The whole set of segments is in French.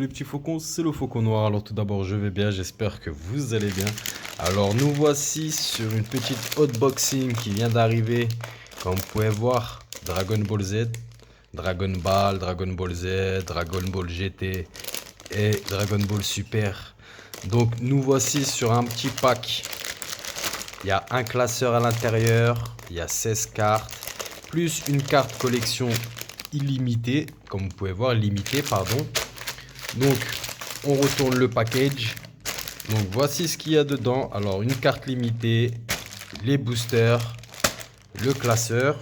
petits faucons, c'est le faucon noir. Alors tout d'abord je vais bien, j'espère que vous allez bien. Alors nous voici sur une petite unboxing qui vient d'arriver. Comme vous pouvez voir, Dragon Ball Z, Dragon Ball, Dragon Ball Z, Dragon Ball GT et Dragon Ball Super. Donc nous voici sur un petit pack. Il y a un classeur à l'intérieur, il y a 16 cartes, plus une carte collection illimitée, comme vous pouvez voir, limitée, pardon. Donc, on retourne le package. Donc, voici ce qu'il y a dedans. Alors, une carte limitée, les boosters, le classeur.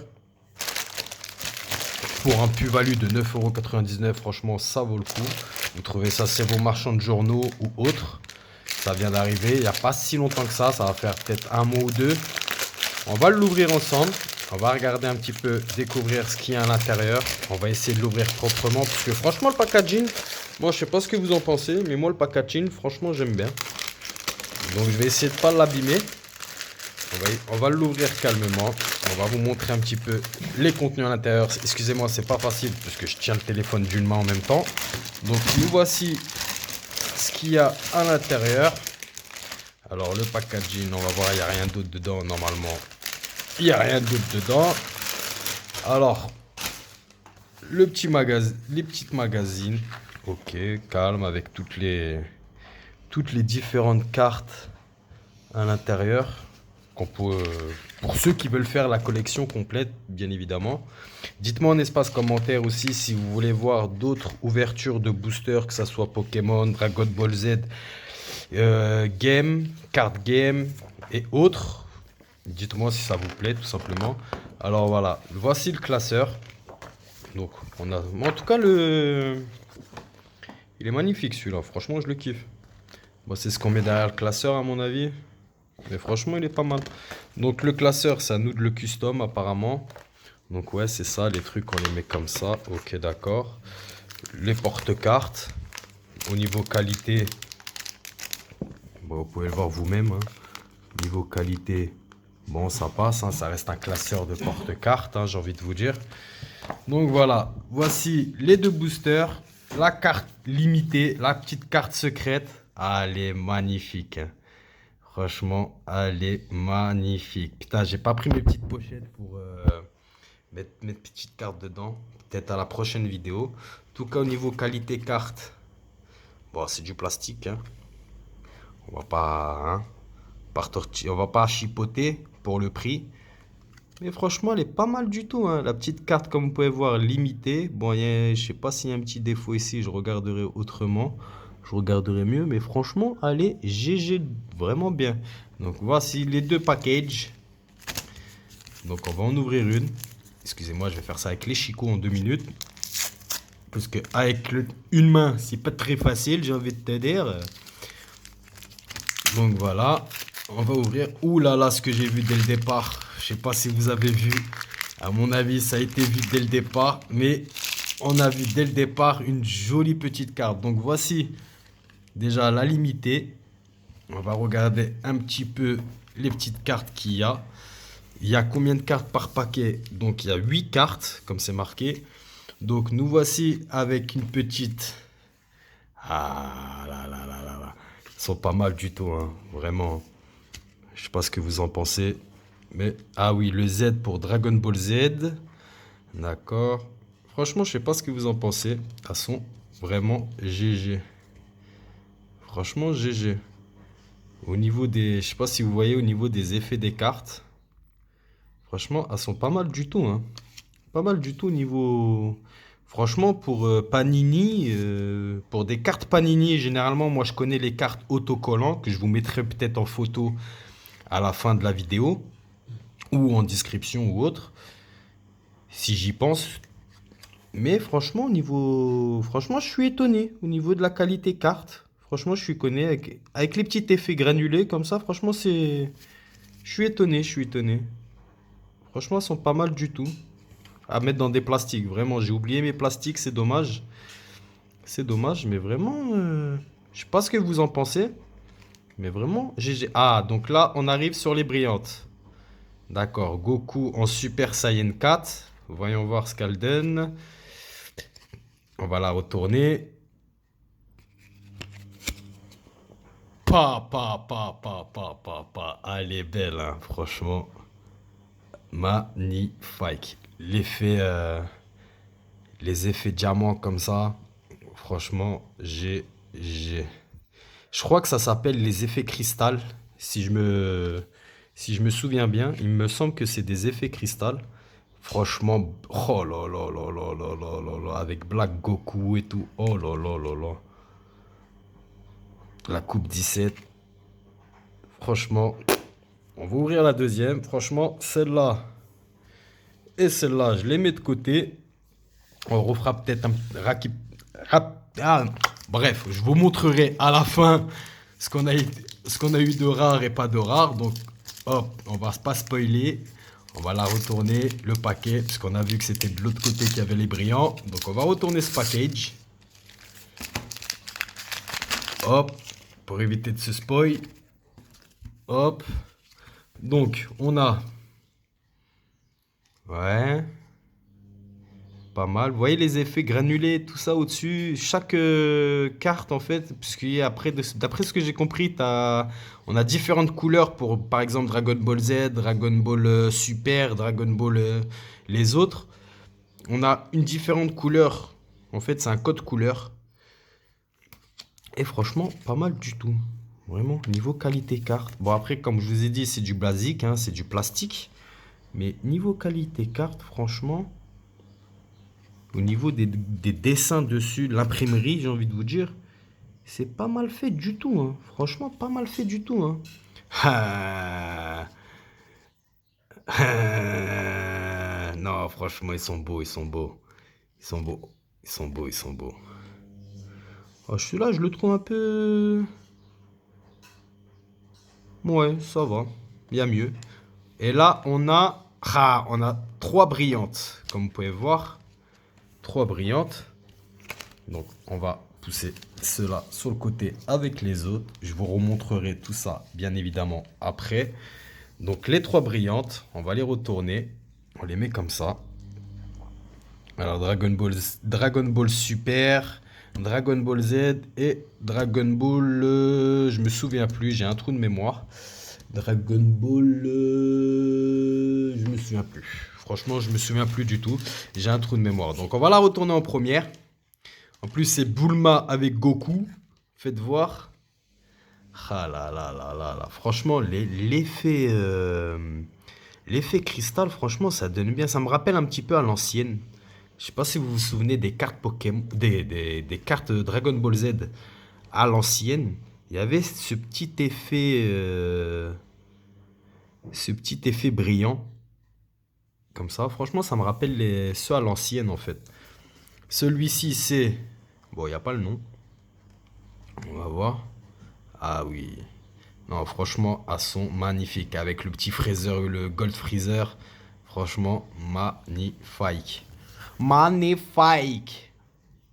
Pour un plus-value de 9,99 €, franchement, ça vaut le coup. Vous trouvez ça chez vos marchands de journaux ou autres. Ça vient d'arriver, il n'y a pas si longtemps que ça va faire peut-être un mois ou deux. On va l'ouvrir ensemble. On va regarder un petit peu, découvrir ce qu'il y a à l'intérieur. On va essayer de l'ouvrir proprement parce que franchement le packaging, moi je sais pas ce que vous en pensez, mais moi le packaging franchement j'aime bien. Donc je vais essayer de pas l'abîmer. On va l'ouvrir calmement. On va vous montrer un petit peu les contenus à l'intérieur. Excusez-moi, c'est pas facile parce que je tiens le téléphone d'une main en même temps. Donc nous voici ce qu'il y a à l'intérieur. Alors le packaging, on va voir, il n'y a rien d'autre dedans normalement. Il n'y a rien d'autre dedans. Alors, les petites magazines. Ok, calme avec toutes les différentes cartes à l'intérieur. Pour ceux qui veulent faire la collection complète, bien évidemment. Dites-moi en espace commentaire aussi si vous voulez voir d'autres ouvertures de boosters, que ce soit Pokémon, Dragon Ball Z, card game et autres. Dites-moi si ça vous plaît tout simplement. Alors voilà, voici le classeur. Donc on a, en tout cas il est magnifique celui-là. Franchement je le kiffe. Bon, c'est ce qu'on met derrière le classeur à mon avis. Mais franchement il est pas mal. Donc le classeur c'est à nous de le custom apparemment. Donc ouais c'est ça, les trucs on les met comme ça. Ok d'accord. Les porte-cartes. Au niveau qualité, bon, vous pouvez le voir vous-même. Hein. Niveau qualité. Bon, ça passe, hein, ça reste un classeur de porte-cartes, hein, j'ai envie de vous dire. Donc voilà, voici les deux boosters, la carte limitée, la petite carte secrète. Ah, elle est magnifique. Hein. Franchement, elle est magnifique. Putain, j'ai pas pris mes petites pochettes pour mettre mes petites cartes dedans. Peut-être à la prochaine vidéo. En tout cas, au niveau qualité carte, bon, c'est du plastique. Hein. On va pas... Hein, on va pas chipoter pour le prix. Mais franchement, elle est pas mal du tout. Hein. La petite carte, comme vous pouvez voir, limitée. Bon, je sais pas s'il y a un petit défaut ici. Je regarderai autrement. Je regarderai mieux. Mais franchement, elle est GG. Vraiment bien. Donc, voici les deux packages. Donc, on va en ouvrir une. Excusez-moi, je vais faire ça avec les chicots en 2 minutes. Parce que avec une main, c'est pas très facile, j'ai envie de te dire. Donc, voilà. On va ouvrir. Ouh là là, ce que j'ai vu dès le départ. Je sais pas si vous avez vu. À mon avis, ça a été vu dès le départ. Mais on a vu dès le départ une jolie petite carte. Donc voici déjà la limitée. On va regarder un petit peu les petites cartes qu'il y a. Il y a combien de cartes par paquet? Donc il y a 8 cartes, comme c'est marqué. Donc nous voici avec une petite... Ah là là là là là. Ils sont pas mal du tout, hein. Vraiment. Je sais pas ce que vous en pensez. Mais, ah oui, le Z pour Dragon Ball Z. D'accord. Franchement, je sais pas ce que vous en pensez. Elles sont vraiment GG. Franchement, GG. Au niveau des... Je sais pas si vous voyez au niveau des effets des cartes. Franchement, elles sont pas mal du tout. Hein. Pas mal du tout au niveau... Franchement, pour Panini, pour des cartes Panini, généralement, moi, je connais les cartes autocollantes que je vous mettrai peut-être en photo à la fin de la vidéo ou en description ou autre, si j'y pense. Mais franchement, franchement, je suis étonné au niveau de la qualité carte. Franchement, je suis étonné avec les petits effets granulés comme ça. Franchement, c'est... Je suis étonné, je suis étonné. Franchement, elles sont pas mal du tout. À mettre dans des plastiques. Vraiment, j'ai oublié mes plastiques, c'est dommage. C'est dommage, mais vraiment... je sais pas ce que vous en pensez. Mais vraiment, GG. Ah, donc là, on arrive sur les brillantes. D'accord, Goku en Super Saiyan 4. Voyons voir ce qu'elle donne. On va la retourner. Elle est belle, hein, franchement. Magnifique. Les effets diamants comme ça, franchement, j'ai. Je crois que ça s'appelle les effets cristal. Si je me souviens bien, il me semble que c'est des effets cristal. Franchement, oh là là là là là là là là, avec Black Goku et tout. Oh là là là là. La coupe 17. Franchement, on va ouvrir la deuxième. Franchement, celle-là et celle-là, je les mets de côté. On refera peut-être un bref, je vous montrerai à la fin ce qu'on a eu de rare et pas de rare. Donc, hop, on va pas spoiler. On va la retourner, le paquet, puisqu'on a vu que c'était de l'autre côté qu'il y avait les brillants. Donc, on va retourner ce package. Hop, pour éviter de se spoil. Hop. Donc, on a... Ouais. Pas mal. Vous voyez les effets granulés, tout ça au-dessus. Chaque carte, en fait, puisqu'après, d'après ce que j'ai compris, on a différentes couleurs pour, par exemple, Dragon Ball Z, Dragon Ball Super, Dragon Ball les autres. On a une différente couleur. En fait, c'est un code couleur. Et franchement, pas mal du tout. Vraiment, niveau qualité carte. Bon, après, comme je vous ai dit, c'est du basique, hein, c'est du plastique. Mais niveau qualité carte, franchement... Au niveau des dessins dessus, de l'imprimerie, j'ai envie de vous dire, c'est pas mal fait du tout, hein. Franchement, pas mal fait du tout, hein. Non, franchement, ils sont beaux, ils sont beaux. Ils sont beaux. Ils sont beaux, ils sont beaux. Oh, celui-là, je le trouve un peu... Ouais, ça va. Il y a mieux. Et là, on a trois brillantes, comme vous pouvez voir. Trois brillantes. Donc, on va pousser cela sur le côté avec les autres. Je vous remontrerai tout ça, bien évidemment, après. Donc, les trois brillantes, on va les retourner. On les met comme ça. Alors, Dragon Ball Super, Dragon Ball Z et Dragon Ball... je me souviens plus, j'ai un trou de mémoire. Dragon Ball... je me souviens plus. Franchement, je me souviens plus du tout. J'ai un trou de mémoire. Donc, on va la retourner en première. En plus, c'est Bulma avec Goku. Faites voir. Ah là là là là là. Franchement, l'effet cristal, franchement, ça donne bien. Ça me rappelle un petit peu à l'ancienne. Je sais pas si vous vous souvenez des cartes Pokémon, des cartes Dragon Ball Z à l'ancienne. Il y avait ce petit effet brillant. Comme ça. Franchement, ça me rappelle ceux à l'ancienne, en fait. Celui-ci, c'est... Bon, il n'y a pas le nom. On va voir. Ah oui. Non, franchement, elles sont magnifiques. Avec le petit Freezer, le Gold Freezer. Franchement, magnifique. Magnifique.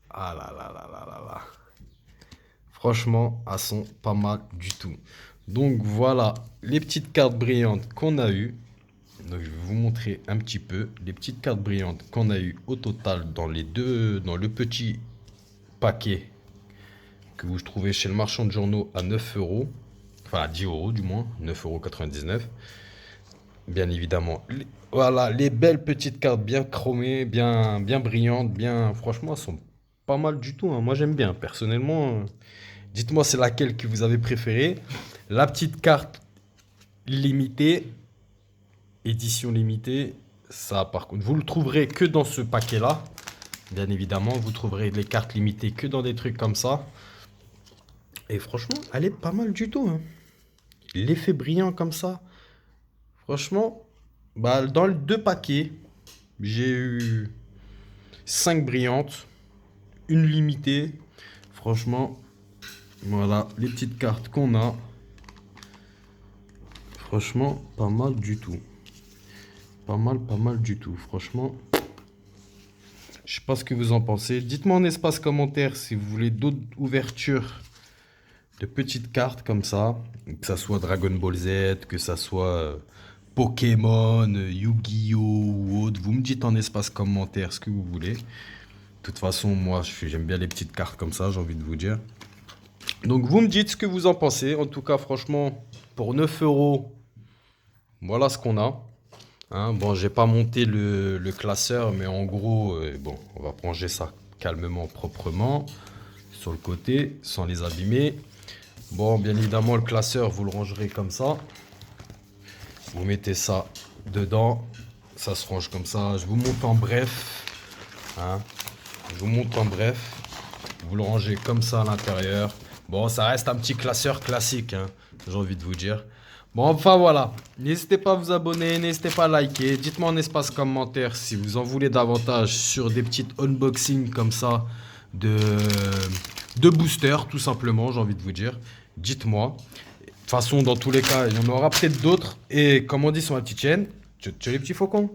Ah là là là là là là. Franchement, elles sont pas mal du tout. Donc voilà les petites cartes brillantes qu'on a eues. Donc je vais vous montrer un petit peu les petites cartes brillantes qu'on a eues au total dans le petit paquet que vous trouvez chez le marchand de journaux à 9 euros. Enfin à 10 euros du moins, 9,99 €. Bien évidemment. Voilà, les belles petites cartes bien chromées, bien brillantes, franchement, elles sont pas mal du tout, hein. Moi j'aime bien, personnellement. Dites-moi c'est laquelle que vous avez préférée. La petite carte limitée, édition limitée, ça par contre, vous le trouverez que dans ce paquet-là. Bien évidemment, vous trouverez les cartes limitées que dans des trucs comme ça. Et franchement, elle est pas mal du tout, hein. L'effet brillant comme ça. Franchement, bah, dans les deux paquets, j'ai eu 5 brillantes, une limitée. Franchement, voilà les petites cartes qu'on a. Franchement, pas mal du tout. Pas mal du tout. Franchement, je sais pas ce que vous en pensez. Dites-moi en espace commentaire si vous voulez d'autres ouvertures de petites cartes comme ça. Que ça soit Dragon Ball Z, que ça soit Pokémon, Yu-Gi-Oh! Ou autre. Vous me dites en espace commentaire ce que vous voulez. De toute façon, moi, j'aime bien les petites cartes comme ça, j'ai envie de vous dire. Donc vous me dites ce que vous en pensez. En tout cas, franchement, pour 9 euros, voilà ce qu'on a. Hein, bon, j'ai pas monté le classeur, mais en gros, bon, on va ranger ça calmement, proprement, sur le côté, sans les abîmer. Bon, bien évidemment, le classeur, vous le rangerez comme ça. Vous mettez ça dedans. Ça se range comme ça. Je vous montre en bref. Hein, je vous montre en bref. Vous le rangez comme ça à l'intérieur. Bon, ça reste un petit classeur classique, hein, j'ai envie de vous dire. Bon, enfin voilà. N'hésitez pas à vous abonner, n'hésitez pas à liker. Dites-moi en espace commentaire si vous en voulez davantage sur des petites unboxings comme ça de, de boosters, tout simplement, j'ai envie de vous dire. Dites-moi. De toute façon, dans tous les cas, il y en aura peut-être d'autres. Et comme on dit sur ma petite chaîne, tchau tchau les petits faucons.